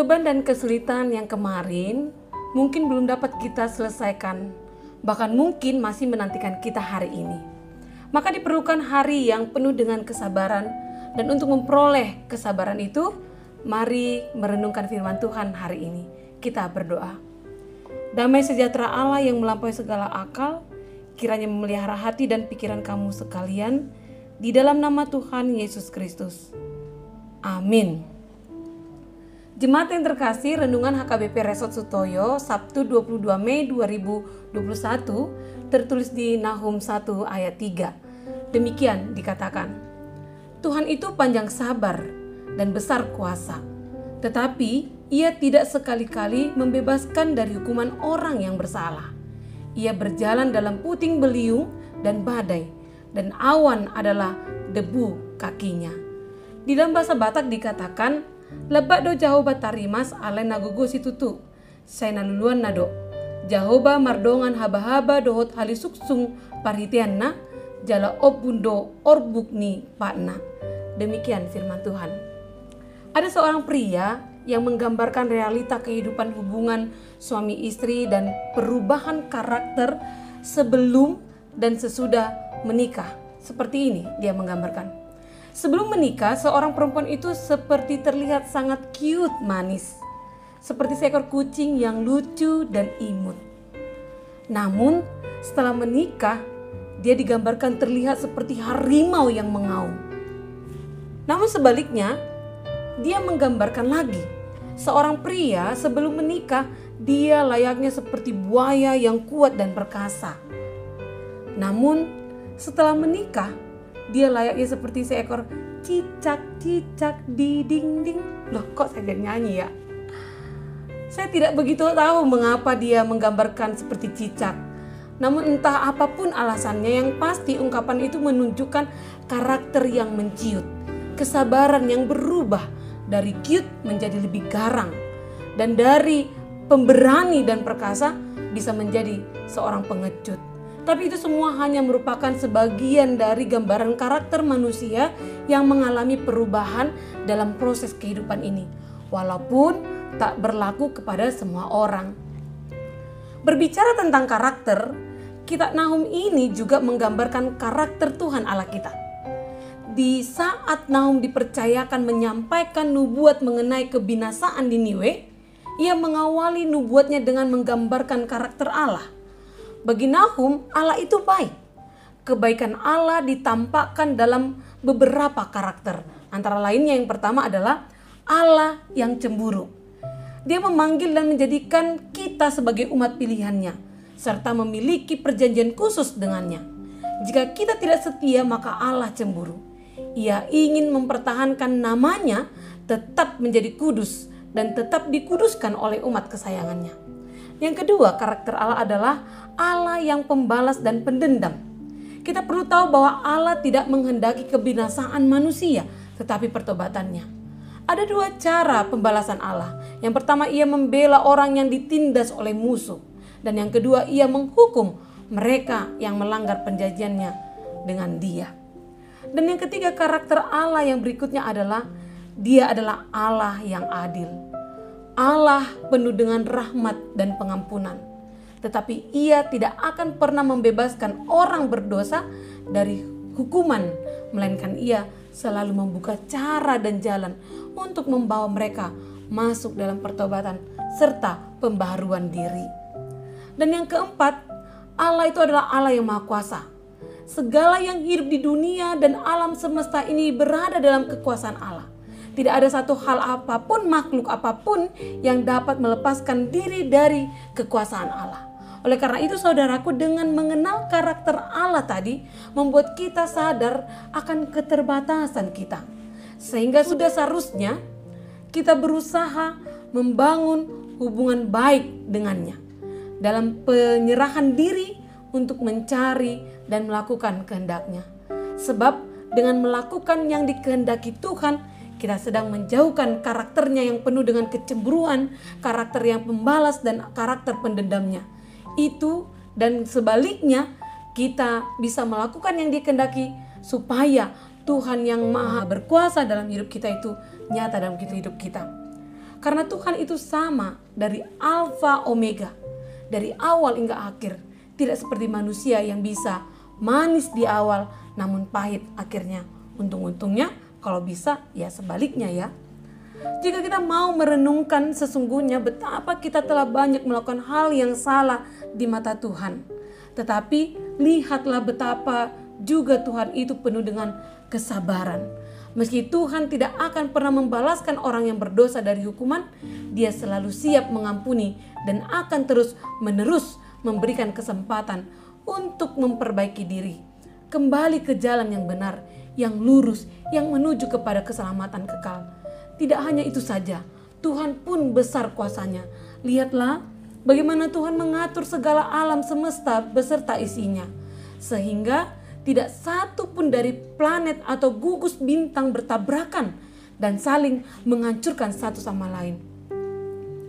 Beban dan kesulitan yang kemarin mungkin belum dapat kita selesaikan, bahkan mungkin masih menantikan kita hari ini. Maka diperlukan hari yang penuh dengan kesabaran, dan untuk memperoleh kesabaran itu, mari merenungkan firman Tuhan hari ini. Kita berdoa. Damai sejahtera Allah yang melampaui segala akal, kiranya memelihara hati dan pikiran kamu sekalian, di dalam nama Tuhan Yesus Kristus. Amin. Jemaat yang terkasih, renungan HKBP Resort Sutoyo Sabtu 22 Mei 2021 tertulis di Nahum 1 ayat 3. Demikian dikatakan, Tuhan itu panjang sabar dan besar kuasa, tetapi Ia tidak sekali-kali membebaskan dari hukuman orang yang bersalah. Ia berjalan dalam puting beliung dan badai, dan awan adalah debu kakinya. Di dalam bahasa Batak dikatakan, lebat do Jahoba tarimas ale nagugu situtu, saya naluluan nado. Jahoba mardongan haba-haba dohot halisuksung parhitianna, jala obundo orbukni pakna. Demikian firman Tuhan. Ada seorang pria yang menggambarkan realita kehidupan hubungan suami istri dan perubahan karakter sebelum dan sesudah menikah. Seperti ini dia menggambarkan. Sebelum menikah, seorang perempuan itu seperti terlihat sangat cute, manis. Seperti seekor kucing yang lucu dan imut. Namun, setelah menikah, dia digambarkan terlihat seperti harimau yang mengaum. Namun sebaliknya, dia menggambarkan lagi. Seorang pria sebelum menikah, dia layaknya seperti buaya yang kuat dan perkasa. Namun, setelah menikah, dia layaknya seperti seekor cicak-cicak di dinding. Loh, kok saya jadi nyanyi ya? Saya tidak begitu tahu mengapa dia menggambarkan seperti cicak. Namun entah apapun alasannya, yang pasti ungkapan itu menunjukkan karakter yang menciut. Kesabaran yang berubah dari cute menjadi lebih garang. Dan dari pemberani dan perkasa bisa menjadi seorang pengecut. Tapi itu semua hanya merupakan sebagian dari gambaran karakter manusia yang mengalami perubahan dalam proses kehidupan ini. Walaupun tak berlaku kepada semua orang. Berbicara tentang karakter, kitab Nahum ini juga menggambarkan karakter Tuhan Allah kita. Di saat Nahum dipercayakan menyampaikan nubuat mengenai kebinasaan Niniwe, ia mengawali nubuatnya dengan menggambarkan karakter Allah. Bagi Nahum, Allah itu baik. Kebaikan Allah ditampakkan dalam beberapa karakter. Antara lainnya yang pertama adalah Allah yang cemburu. Dia memanggil dan menjadikan kita sebagai umat pilihannya, serta memiliki perjanjian khusus dengannya. Jika kita tidak setia, maka Allah cemburu. Ia ingin mempertahankan namanya tetap menjadi kudus dan tetap dikuduskan oleh umat kesayangannya. Yang kedua, karakter Allah adalah Allah yang pembalas dan pendendam. Kita perlu tahu bahwa Allah tidak menghendaki kebinasaan manusia, tetapi pertobatannya. Ada dua cara pembalasan Allah. Yang pertama, ia membela orang yang ditindas oleh musuh. Dan yang kedua, ia menghukum mereka yang melanggar perjanjiannya dengan dia. Dan yang ketiga, karakter Allah yang berikutnya adalah Dia adalah Allah yang adil. Allah penuh dengan rahmat dan pengampunan. Tetapi Ia tidak akan pernah membebaskan orang berdosa dari hukuman, melainkan Ia selalu membuka cara dan jalan untuk membawa mereka masuk dalam pertobatan serta pembaharuan diri. Dan yang keempat, Allah itu adalah Allah yang Maha Kuasa. Segala yang hidup di dunia dan alam semesta ini berada dalam kekuasaan Allah. Tidak ada satu hal apapun, makhluk apapun yang dapat melepaskan diri dari kekuasaan Allah. Oleh karena itu saudaraku, dengan mengenal karakter Allah tadi, membuat kita sadar akan keterbatasan kita. Sehingga sudah seharusnya kita berusaha membangun hubungan baik dengannya. Dalam penyerahan diri untuk mencari dan melakukan kehendaknya. Sebab dengan melakukan yang dikehendaki Tuhan, kita sedang menjauhkan karakternya yang penuh dengan kecemburuan, karakter yang pembalas dan karakter pendendamnya. Itu dan sebaliknya kita bisa melakukan yang dikehendaki supaya Tuhan yang Maha Berkuasa dalam hidup kita itu nyata dalam hidup kita. Karena Tuhan itu sama dari Alfa Omega, dari awal hingga akhir. Tidak seperti manusia yang bisa manis di awal namun pahit akhirnya. Untung-untungnya kalau bisa ya sebaliknya ya. Jika kita mau merenungkan sesungguhnya betapa kita telah banyak melakukan hal yang salah di mata Tuhan. Tetapi lihatlah betapa juga Tuhan itu penuh dengan kesabaran. Meski Tuhan tidak akan pernah membalaskan orang yang berdosa dari hukuman, Dia selalu siap mengampuni dan akan terus-menerus memberikan kesempatan untuk memperbaiki diri. Kembali ke jalan yang benar, yang lurus, yang menuju kepada keselamatan kekal. Tidak hanya itu saja, Tuhan pun besar kuasanya. Lihatlah bagaimana Tuhan mengatur segala alam semesta beserta isinya. Sehingga tidak satu pun dari planet atau gugus bintang bertabrakan dan saling menghancurkan satu sama lain.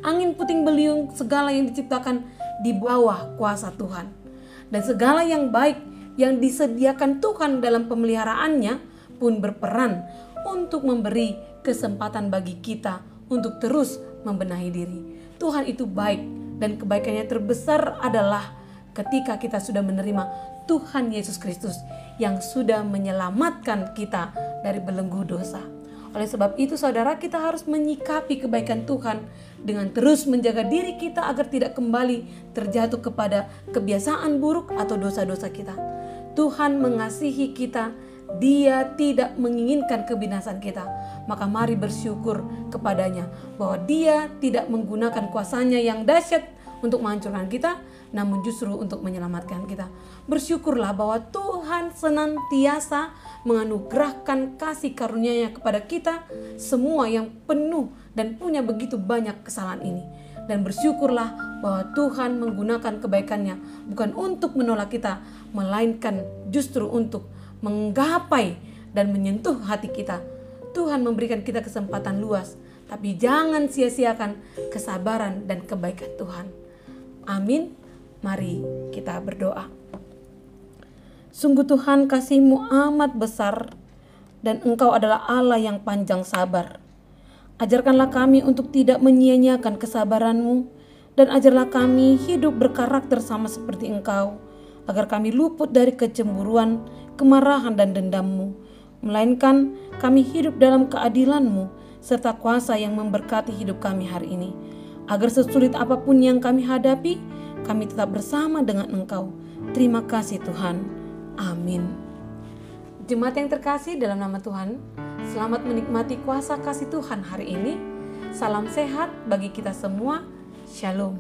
Angin puting beliung segala yang diciptakan di bawah kuasa Tuhan. Dan segala yang baik yang disediakan Tuhan dalam pemeliharaannya pun berperan untuk memberi kesempatan bagi kita untuk terus membenahi diri. Tuhan itu baik dan kebaikannya terbesar adalah ketika kita sudah menerima Tuhan Yesus Kristus yang sudah menyelamatkan kita dari belenggu dosa. Oleh sebab itu saudara, kita harus menyikapi kebaikan Tuhan dengan terus menjaga diri kita agar tidak kembali terjatuh kepada kebiasaan buruk atau dosa-dosa kita. Tuhan mengasihi kita, Dia tidak menginginkan kebinasan kita. Maka mari bersyukur kepadanya bahwa Dia tidak menggunakan kuasanya yang dahsyat untuk menghancurkan kita, namun justru untuk menyelamatkan kita. Bersyukurlah bahwa Tuhan senantiasa menganugerahkan kasih karunia-Nya kepada kita semua yang penuh dan punya begitu banyak kesalahan ini. Dan bersyukurlah bahwa Tuhan menggunakan kebaikan-Nya bukan untuk menolak kita, melainkan justru untuk menggapai dan menyentuh hati kita. Tuhan memberikan kita kesempatan luas, tapi jangan sia-siakan kesabaran dan kebaikan Tuhan. Amin. Mari kita berdoa. Sungguh Tuhan, kasih-Mu amat besar dan Engkau adalah Allah yang panjang sabar. Ajarkanlah kami untuk tidak menyia-nyiakan kesabaran-Mu dan ajarlah kami hidup berkarakter sama seperti Engkau, agar kami luput dari kecemburuan, kemarahan dan dendam-Mu, melainkan kami hidup dalam keadilan-Mu serta kuasa yang memberkati hidup kami hari ini. Agar sesulit apapun yang kami hadapi, kami tetap bersama dengan Engkau. Terima kasih Tuhan. Amin. Jemaat yang terkasih dalam nama Tuhan, selamat menikmati kuasa kasih Tuhan hari ini. Salam sehat bagi kita semua. Shalom.